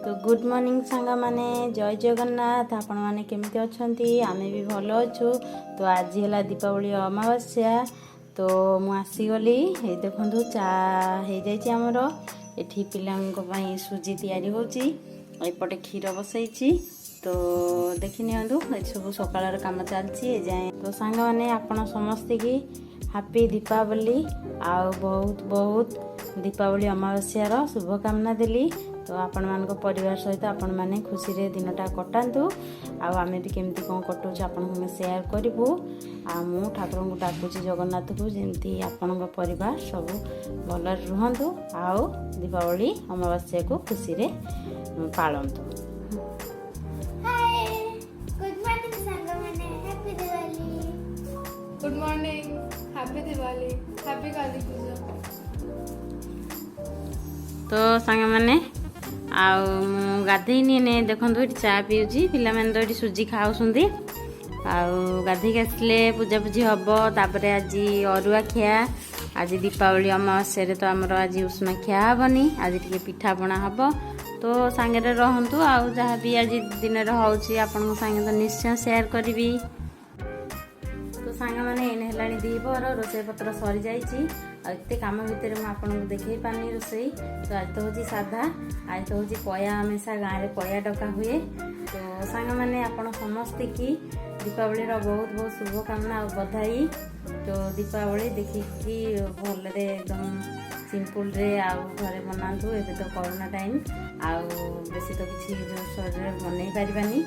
तो good morning सांग माने जय जगन्नाथ। आपण माने केमती अछंती? आमे भी भलो अछु। तो आज है दीपावली अमावास्या। तो मु आसी गली हे देखंतु चा हे जाइछि हमर एठी पिलांक पई सुजी तयारी होछि। एपटे क्षीर बसैछि। तो देखि नियंतु ए सब सकाळर काम चलछि ए जाय। तो सांग माने आपण समस्त की हैप्पी दीपावली आ बहुत बहुत दीपावली अमावास्या रो शुभकामना देली। तो आपण मान परिवार सहित आपण मैंने खुशी रे दिनटा कटातु। आमे भी केमती कौन कटुच आपण सेयार करूँ। मु ठाकुर को डाकुची जगन्नाथ को जमी आपण परिवार सब भल रुहतु। आओ दीपावली अमावास्या को खुशी रे पालतु। Good morning, happy Diwali, happy Kali Puja. तो सांग माने गाधेनी ने देखो ये चा पीऊँगी। पिला तो ये सुजी खाऊँगी। गाधे आसले पूजा पूजी हम। तापर आज अरुआ खिया। आज दीपावली अमावास्या तो आमर आज उष्मा खिया हेनी। आज टे पिठापणा हम। तो सांगे रहतु। आउ जहाँ भी आज दिन होची आपण सांगे तो निश्चय शेयर करी। तो सांग मैंने एने है दीपर रोसे पत्र सरी जाइए। एते काम भितर मुझे आपको देखे पानी रोसई। तो आज तो हूँ साधा। आज तो हूँ पया हमेशा गाँव में पया डका हुए। तो सांग मैंने आपण समस्त की दीपावली बहुत बहुत शुभकामना और बधाई। तो दीपावली देखिकी भल एकदम सिंपल रे घरे बनातु। एबे तो कोरोना टाइम बेसी तो किसी जोर बनई पारिबानी।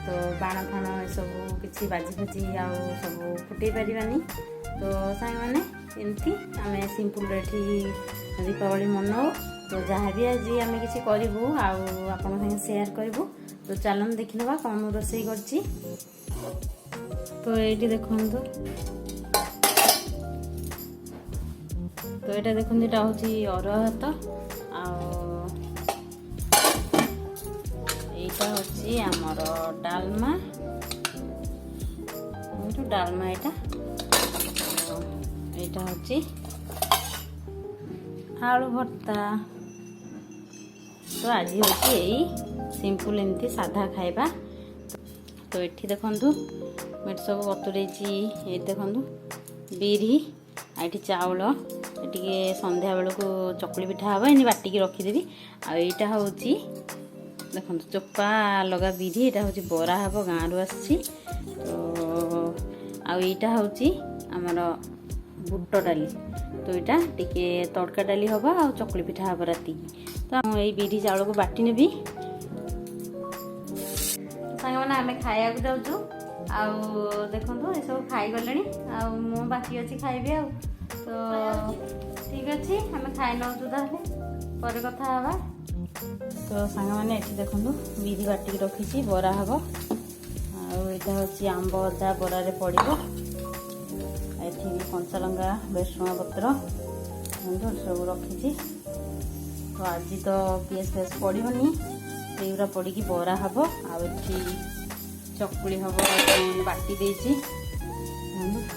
तो बाण फाण सब किसी बाजी फाजी सब फुटई पारिबानी। तो सांग मैंने एमती आम सिंपल रेठी दीपावली मनाऊ। तो जहाँ भी आज आम किसी करूँ आपण संगे शेयर करूँ। तो चलन देखा कौन रोसई करछि। तो ये देखु। तो ये देखते यहाँ हूँ अरुआ भात आईटा हूँ आमर डालमा। डालमा यहाँ हूँ आलू भर्ता। तो आज हूँ यही सिंपल एमती साधा खाइबा। तो ये देखु मेट सब बतुरे ये देखु बिरी आठी चाउल टे संध्या बेलू चकुली पिठा हम। इन बाटिकी रखीदेवी। आईटा हूँ देखो चोपा लगा बिरी। यहाँ हूँ बरा हम गाँव रू आसी। तो आईटा हूँ आमर बुट डाली। तो यहाँ टे तड़का डाली हम आ चकुली पिठा हम राति। तो यही बिरी चाउल को बाटी नेबी। सांग मैंने आम खाया जाऊँ। देखो ये सब खाई गले। मु बाकी अच्छी खाइबी। तो ठीक अच्छे आम खाई नौ पर कथा हवा। तो सांग मैंने ये देखो बिरी बाटिक रखी बरा हम। आईटा हूँ आंब अदा बरारे पड़ो। ये कंचा लंका बेसुआ पत्र सब रखी। तो आज तो पियाज फियाज पड़ोनी सेगुरा पड़ी बरा हम। आठी चकुली हम बाटी देसी।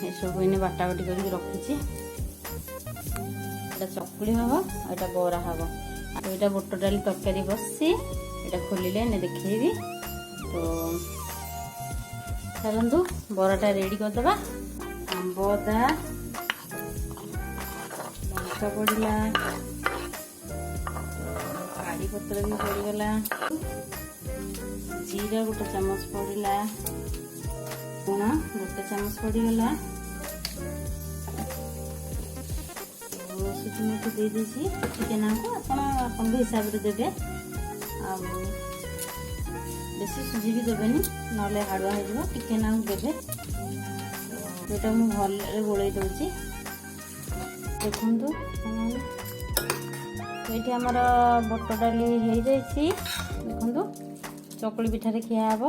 ये सब इन बाटा बाटी करके रखी। चकुली हम एटा बरा हम। तो यहाँ बुट डाली तरकारी बसी यहाँ खोलिले ने देखी। तो चलतु बराटा रेडी करदे। आंब अदा लंका पड़ा काड़ी पत्र भी पड़गला। जीरा गोटे चामच पड़ा। लुण गोटे चामच पड़गला। सुजी मुठी दे देसी चिकेन को आपन हिसाब से देवे। बेसी सुजी भी देवेनि ना हाड़ुआ हो टिके ना देवे। यहाँ मुझे भल गोल दूसरी देखु। तो ये आमर बुट डाली हो देखु चकुली पिठारे खिया हम।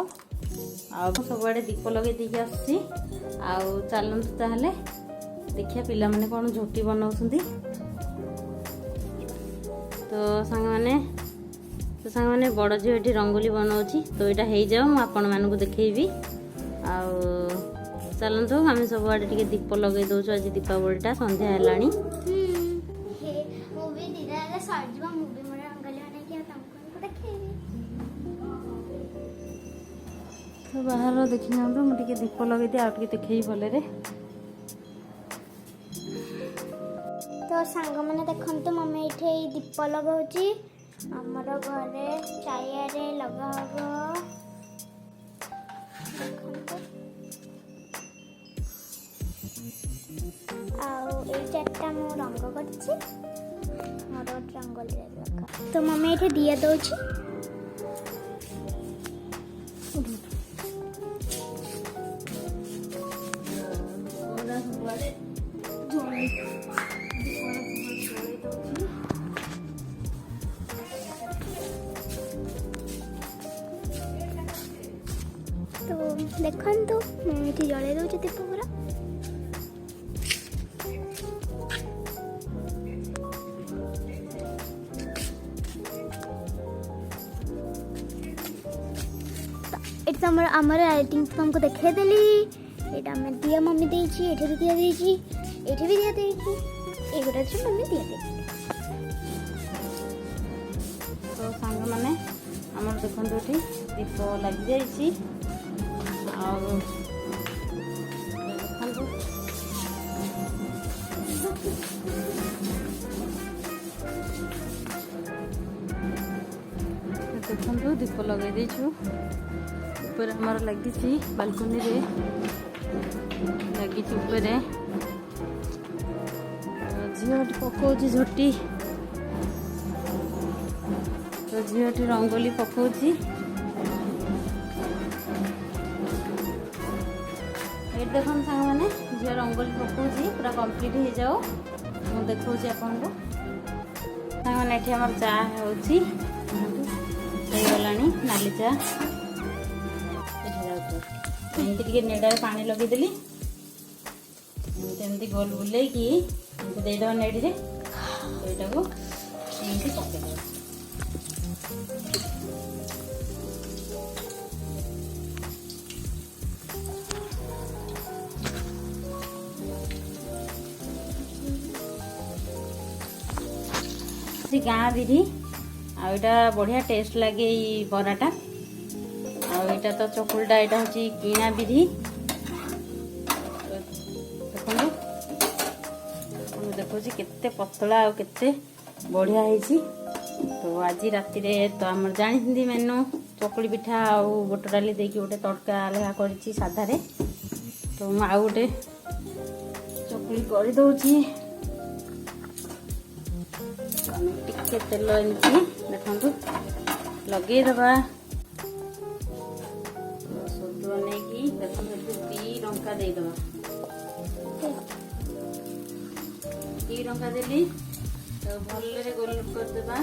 सबुआड़े दीप लगे देकी आसी। चलतु ताहले देखिए पिला माने कौन झोटी बनाऊँ। तो सांग मैंने बड़ झील ये रंगोली बनाऊँगी। तो यहाँ हो जाओ मुझे आपण मानक देखी। चलतु आम सब आड़े टे दीप लगे दौचु। आज दीपावलीटा संध्या है। तो बाहर देखी ना मुझे दीप लगे दिए आउ देखे भलरे। तो सांग मैंने देखते मम्मी ये दीप लगाऊँ आमर घरे चारियारे लगा हम आटा मु रंग कर रंगोली लगा। तो मम्मी ये दिया दौर तो देखु मुझे जल दूँ दीप पूरा। ये आमर लाइटिंग तुमको देखे देली ये आम दिया मम्मी देती ये भी दिया देती ये भी दिया देती ये मम्मी दिया देती। तो सांग मैंने आमर देखो ये दीप लग जाइए देखो दीप लगे देचु ऊपर हमार लगी बालकनी रे लगी ऊपर झीटी पकाउची झोटी तो झीटी रंगोली पकाउची ये देखो सांग मैंने झील रंगोली पकाउची पूरा कंप्लीट हो जाओ मु देखौची आपन को सांग मैंने एठी हमर चा होउची हो गलानी नाली चा एमती नेड़े पानी लगेदेली एमती गोल बुले कि देद नेड़ी एटा को एमती पकड़ गाँ बिरी आटा बढ़िया टेस्ट लगे बराटा आटा तो चकुलटा यहाँ हूँ किणा बिरी देखो केते पतला और केते बढ़िया है। तो आज राति तो आम जानी मेनू चकुली पिठा आउ बुट डाली देकी गोटे तड़का लेखा कर साधारे तो मुझे आउ गोटे चकुली कर दौची टिके तेल एमती देखु लगेदबा सोदुआ नहीं दी लंका देदबा दी लंका देली तो भल गोल करदेबा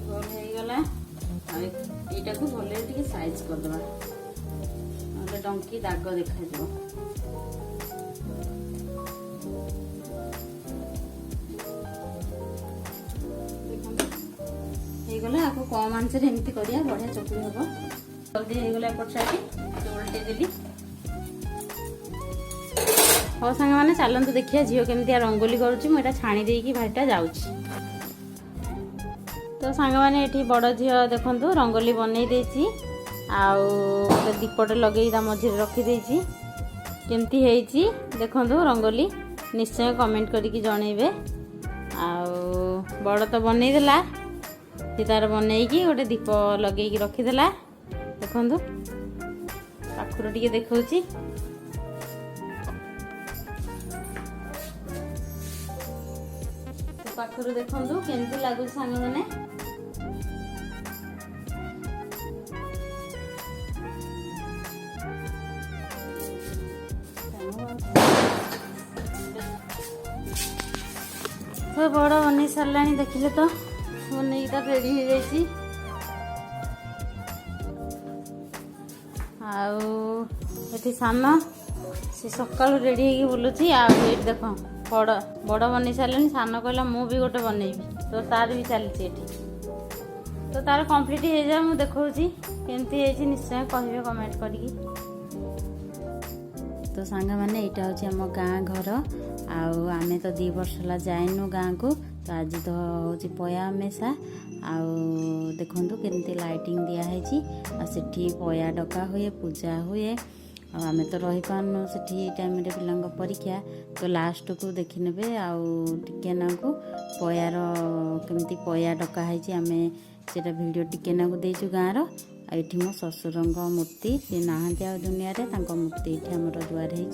गोल हो गला यहाँ को भल साइज करदेबा ना डंकी दाग देखा गला आपको कम आंच एमती करिया बढ़िया चकुली हम जल्दी हो गला एपट साइड उल्टे देली। हाँ सांग मैंने चलते देखिए झील केमती रंगोली करुँची मुझे छाणी देकी भाईटा जाऊँच। तो सांग मैंने ये बड़ झील देखु रंगोली बनई देची आउ दीपटे लगे मझे रखीदे केमती है देखु रंगोली निश्चय कमेंट करके जनइबे। आउ बड़ तो बनईदेला सी तार बनईकी गोटे दीप लगे रखीदेला देखु पाखुर टिके देखौची पाखुर देखु केमती लगुच सांग मैंने तो बड़ बन सारा देखिले तो बनई तो रेडी हो जाइए। आउ सान सी सका रेडी हो बुलूची आठ देख बड़ बड़ बन सारे सान कहला मु भी गोटे बनईबी तो तार भी चलती तो तार कंप्लीट हो जाए मुझे देखी केमती है निश्चय कहे कमेंट करी। तो सांग मैंने यहाँ हूँ आम गाँ घर आमे तो 2 वर्ष है जाइनु गाँ को तो आज तो हूँ पया अमेशा आउ देखु केमती लाइटिंग दिखाई आठी पया डका हुए पूजा हुए आम तो रही पारनु से टाइम पिला परीक्षा तो लास्ट को देखी ने आउे नाकू पयार केमती पया डकाई आम से भिडियो टिके नाकू देचु गाँव ये मो ससुर मूर्ति सी नहांती आ दुनिया रे मूर्ति ये आमर दुआर हो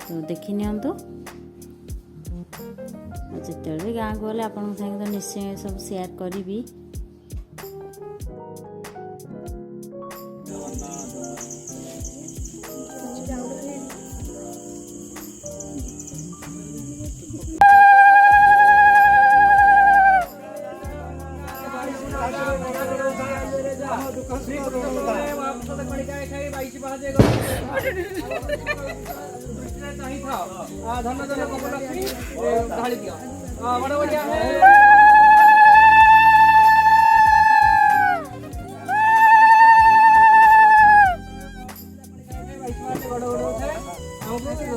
तो देखी नियंतु जिते भी गाँव को गले आपन साथ तो निश्चय सब शेयर करी। धन धन कपलक्ष्मी ढाली दियो बड़ बढ़िया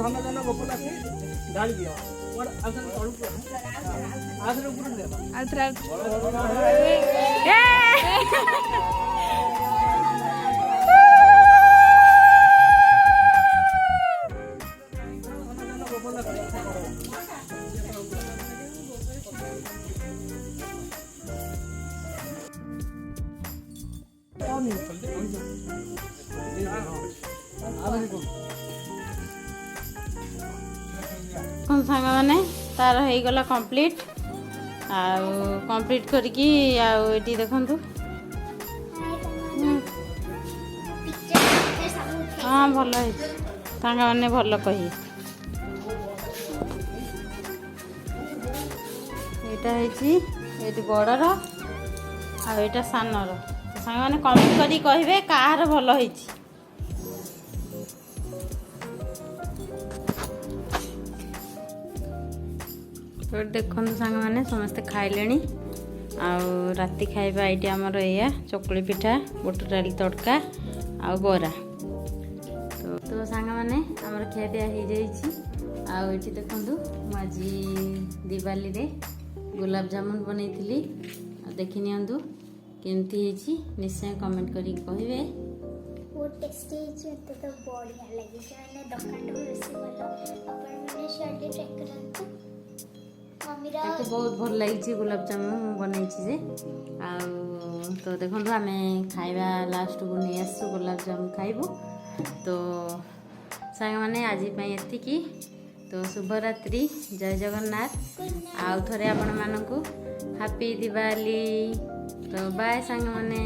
धन धन कपलक्ष्मी ढाली दियो सांग मैंने तार हो गला कंप्लीट कंप्लीट करके ये देखु हाँ भल सांग मैंने भल कही यहाँ बड़र आटा सानर सांग मैंने कमेंट करी कहे कहार भल हो तो देखो सांग मैंने समस्ते खाइले राति खाइबा ये आमर या चकुली पिठा बुट डाली तड़का आ बरा तो सांग मैंने आमर खिया पिया हो जाइए देखु आज दिवाली रे गुलाब जामुन बनई देखी नियंतु केमती निश्चय कमेंट करी कहे बहुत टेस्टी है तो बढ़िया लगी मैंने दुकान बेसी भल अपन मैंने ट्राई करंतु तो बहुत भल लगी गुलाब जामुन बनई तो देखो आम खाइबा लास्ट को नहीं आसु गुलाब जामुन खाइबू तो सांग मैंने आज एतिकी तो शुभरात्रि जय जगन्नाथ आउ थोड़े आपण मानकु हैप्पी दिवाली तो बाय सांग मैंने।